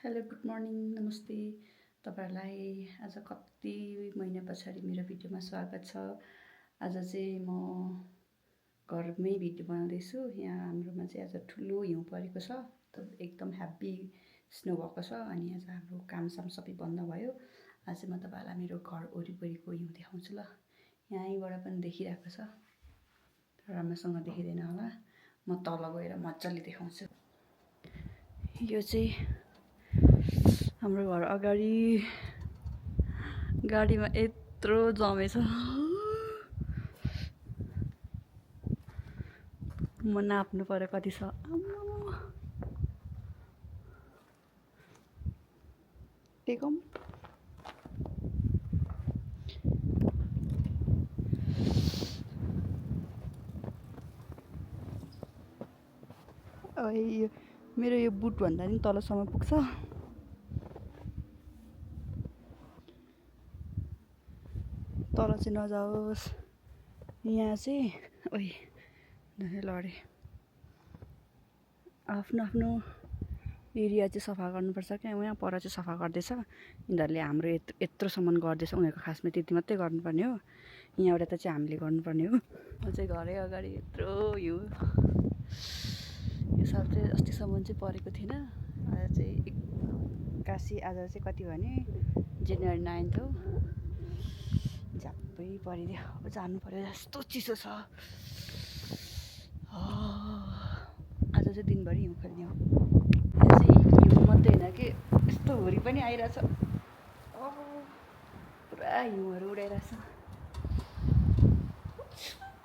Hello good morning नमस्ते तपाईँहरूलाई आज कति महिना पछाडि मेरो भिडियोमा स्वागत छ। आज चाहिँ म घरमै भिडियो बनाउँदैछु। यहाँ हाम्रोमा चाहिँ आज ठुलो हिउँ परेको छ, एकदम ह्याप्पी स्नो भएको छ। अनि आज हाम्रो कामसाम सबै बन्द भयो। आज चाहिँ म तपाईँहरूलाई मेरो घर वरिपरिको हिउँ देखाउँछु ल। यहीँबाट पनि देखिरहेको छ, राम्रोसँग देखिँदैन होला। म तल गएर मजाले देखाउँछु। यो चाहिँ हाम्रो घर अगाडि गाडीमा यत्रो जमेछ। म नाप्नु पर्यो कति छ। टेकौँ मेरो यो बुट भन्दा नि तलसम्म पुग्छ। तल चाहिँ नजाओस्। यहाँ चाहिँ लडे आफ्नो आफ्नो एरिया चाहिँ सफा गर्नुपर्छ क्या। यहाँ पर चाहिँ सफा गर्दैछ यिनीहरूले। हाम्रो यत्रोसम्म गर्दैछ, उनीहरूको खासमा त्यति मात्रै गर्नुपर्ने हो। यहाँबाट त चाहिँ हामीले गर्नुपर्ने हो। म चाहिँ घरै अगाडि यत्रो हिउँ। यो साल चाहिँ अस्तिसम्म चाहिँ परेको थिएन। आज चाहिँ एक्कासी आज चाहिँ कति भने जनवरी 9 हो, झ्याप्पै परिदियो। अब जानु पर्यो, यस्तो चिसो छ। आज चाहिँ दिनभरि हिउँ खेल्ने हो। यहाँ चाहिँ हिउँ मात्रै होइन कि यस्तो हुरी पनि आइरहेछ। पुरा हिउँहरू उडाइरहेछ।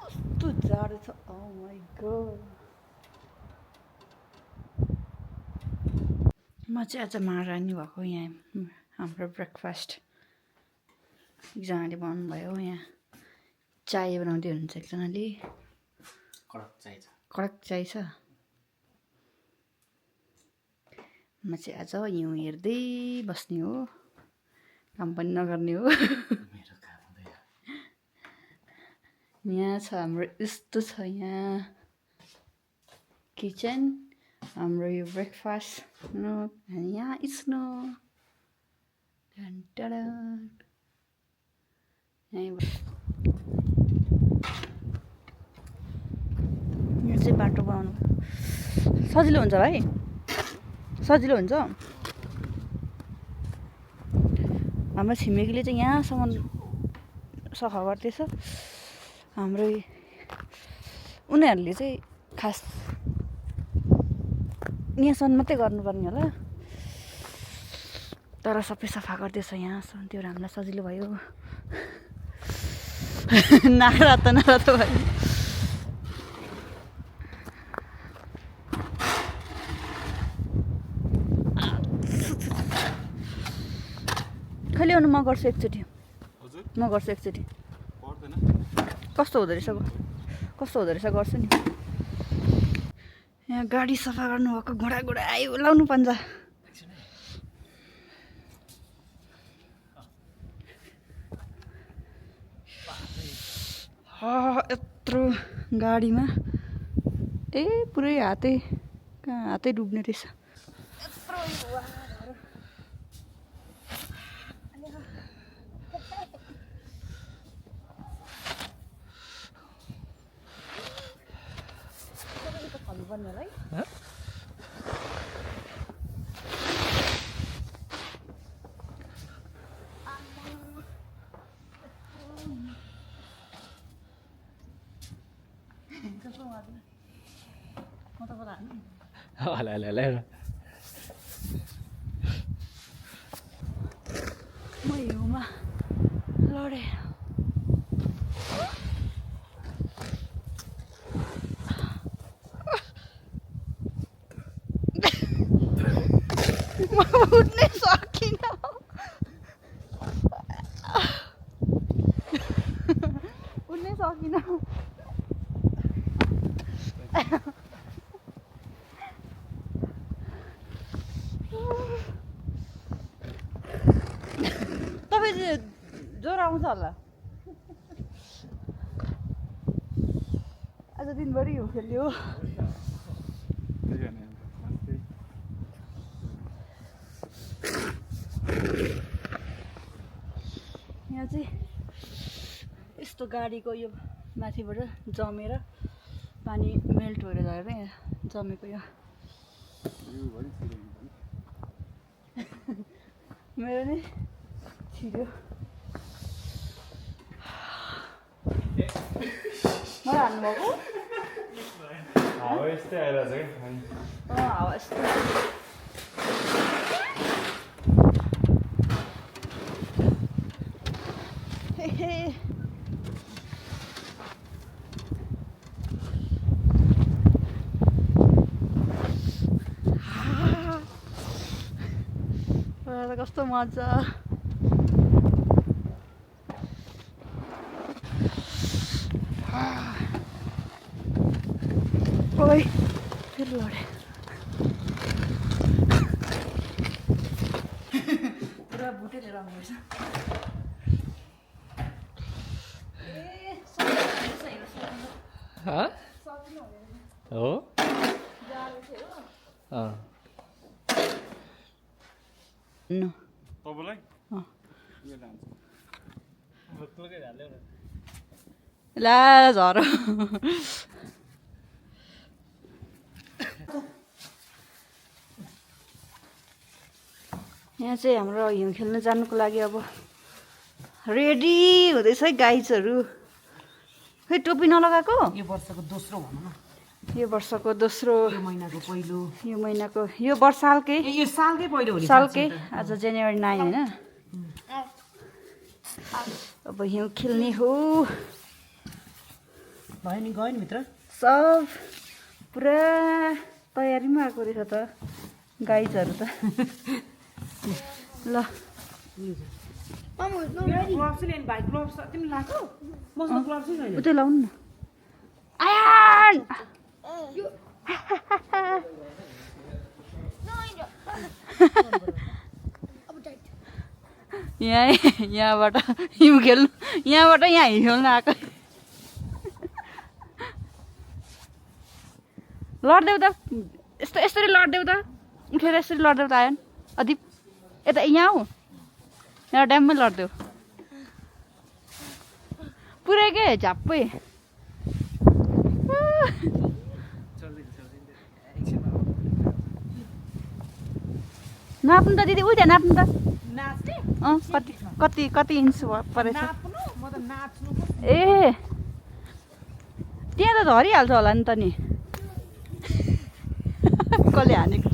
कस्तो जाडो छ। My God. म चाहिँ आज महारानी भएको। यहाँ हाम्रो ब्रेकफास्ट एकजनाले बनाउनु भयो। यहाँ चाय बनाउँदै हुनुहुन्छ एकजनाले। कडक चाय छ। म चाहिँ आज हिउँ हेर्दै बस्ने हो, काम पनि नगर्ने हो। यहाँ छ हाम्रो, यस्तो छ यहाँ किचन। हाम्रो यो ब्रेकफास्ट अनि यहाँ स्नो। यो चाहिँ बाटो बनाउनु सजिलो हुन्छ भाइ, सजिलो हुन्छ। हाम्रो छिमेकीले चाहिँ यहाँसम्म सफा गर्दैछ। हाम्रो उनीहरूले चाहिँ खास यहाँसम्म मात्रै गर्नुपर्ने होला, तर सबै सफा गर्दैछ यहाँसम्म। त्यो हामीलाई सजिलो भयो। नारातो भयो। कहिले आउनु? म गर्छु एकचोटि, म गर्छु एकचोटि। कस्तो हुँदो रहेछ, कस्तो हुँदो रहेछ गर्छु नि। यहाँ गाडी सफा गर्नुभएको घोडा आयो, लाउनु पन्जा। यत्रो गाडीमा पुरै हातै डुब्ने रहेछ। म हिउँमा लडेँ। म उठ्नै सकिनँ। उठ्नै सकिनँ। तपाईँ चाहिँ ज्वरो आउँछ होला। आज दिनभरि हिउँ खेल्यो। चाहिँ यस्तो गाडीको यो माथिबाट जमेर पानी मेल्ट भएर झरेर यहाँ जमेको यो मेरो नै छिर्यो मलाई हान्नुभएको हावा यस्तै आइरहेछ क्या हावा यस्तो कस्तो मजा ओइ फेरि लडे पुरा बुटे लिएर आउनुपर्छ हो तपाईँलाई ला झर यहाँ चाहिँ हाम्रो हिउँ खेल्न जानुको लागि अब रेडी हुँदैछ है गाइजहरू खै टोपी नलगाएको यो वर्षको दोस्रो भनौँ न यो वर्षको दोस्रो यो महिनाको पहिलो यो महिनाको यो वर्ष सालकै यो सालकै पहिलो हो नि सालकै आज जनवरी 9 होइन अब हिउँ खेल्ने हो भयो नि गयो नि भित्र सब पुरा तयारीमा आएको रहेछ त गाइजहरू त ल ग्लोभ्स चाहिँ ल्याउनु भाइ ग्लोभ्स तिमी लगाएको मसँग ग्लोभ्स चाहिँ छैन उतै लाउनु न आयान यहाँबाट हिउँ खेल्नु यहाँबाट यहाँ हिउँ खेल्नु आएको लड्देऊ त यसरी लड्देऊ त उठेर यसरी लड्देऊ त आयन अधिप यता यहाँ हौ यहाँ ड्याममै लड्देऊ पुरै के झ्याप्पै नाप्नु त दिदी उही त्यहाँ नाप्नु त नाच्ने कति कति कति इन्च परेछ नाप्नु म त नाच्नु ए त्यहाँ त झरिहाल्छ होला नि त नि कसले हानेको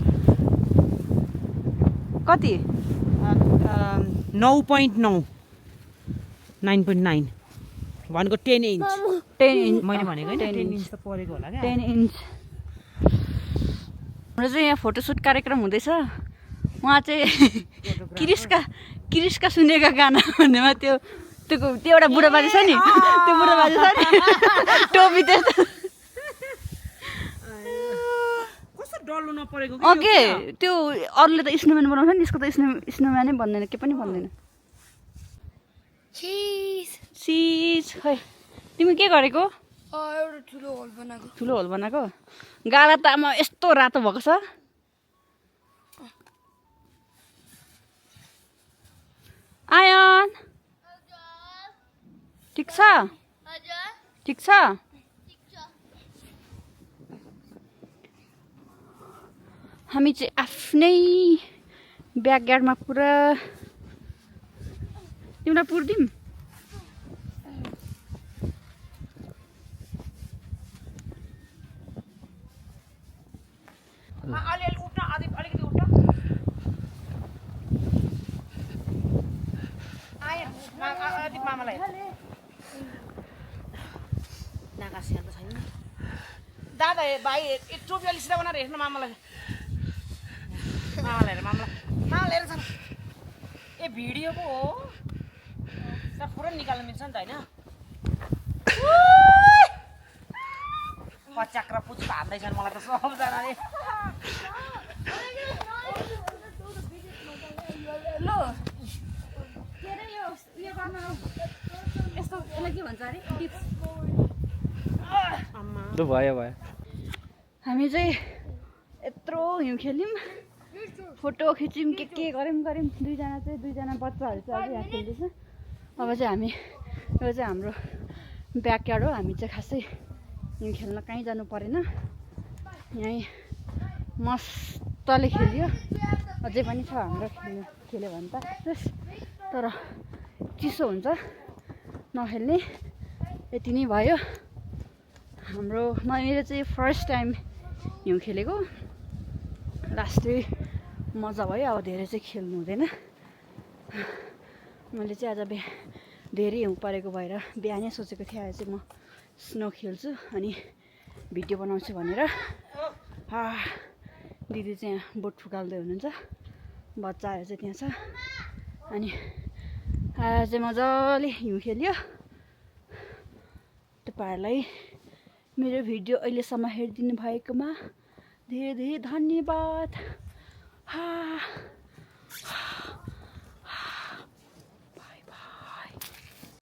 कति 9.9 9.9 भनेको 10 इन्च 10 इन्च मैले भनेको होइन 10 10 इन्च त परेको होला क्या 10 इन्च हाम्रो चाहिँ यहाँ फोटोसुट कार्यक्रम हुँदैछ उहाँ चाहिँ क्रिस्का सुनेका गाना भन्नेमा त्यो एउटा बुढो बाजे छ नि त्यो बुढो बाजे छ नि टोपी त्यस्तो कस्तो डल्लो नपरेको ओके त्यो अरूले त स्नोम्यान बनाउँछ नि यसको त स्नोम्यानै भन्दैन के पनि भन्दैन चिज खै तिमी के गरेको एउटा ठुलो होल बनाएको गाला त आमा यस्तो रातो भएको छ आयन ठिक छ ठिक छ हामी चाहिँ आफ्नै ब्याकयार्डमा पुरा तिमीलाई पुर्दिम अलिअलि उठ्न अलिकति उठ्न आयो मामालाई नागा स्याहार त छैन दादा भाइ टोपी अलिक सिधा बनाएर हेर्नु मामालाई हेर मामालाई हेर छ ए भिडियोको हो तर पुरै निकाल्नु मिल्छ नि त होइन पच्याक र पुच्का हान्दैछन् मलाई त सबजनाले ल के अरे यो उयो गर्न यस्तो यसलाई के भन्छ अरे टिप्स ल भयो हामी चाहिँ यत्रो हिउँ खेल्यौँ फोटो खिच्यौँ के गर्यौँ दुईजना बच्चाहरू चाहिँ अझै यहाँ खेल्दैछ अब चाहिँ हामी यो चाहिँ हाम्रो ब्याकयार्ड हो। हामी चाहिँ खासै हिउँ खेल्न कहीँ जानु परेन, यहीँ मस्तले खेल्यो। अझै पनि छ हाम्रो खेल्यो भने त, तर चिसो हुन्छ नखेल्ने। यति नै भयो हाम्रो। मेरो चाहिँ फर्स्ट टाइम हिउँ खेलेको, लास्टै मजा भयो। अब धेरै चाहिँ खेल्नु हुँदैन। मैले चाहिँ आज धेरै हिउँ परेको भएर बिहानै सोचेको थिएँ आज चाहिँ म स्नो खेल्छु अनि भिडियो बनाउँछु भनेर। दिदी चाहिँ यहाँ बोट फुकाल्दै हुनुहुन्छ, बच्चाहरू चाहिँ त्यहाँ छ। अनि आज चाहिँ मजाले हिउँ खेल्यो। तपाईँहरूलाई मेरो भिडियो अहिलेसम्म हेरिदिनु भएकोमा धेरै धेरै धन्यवाद।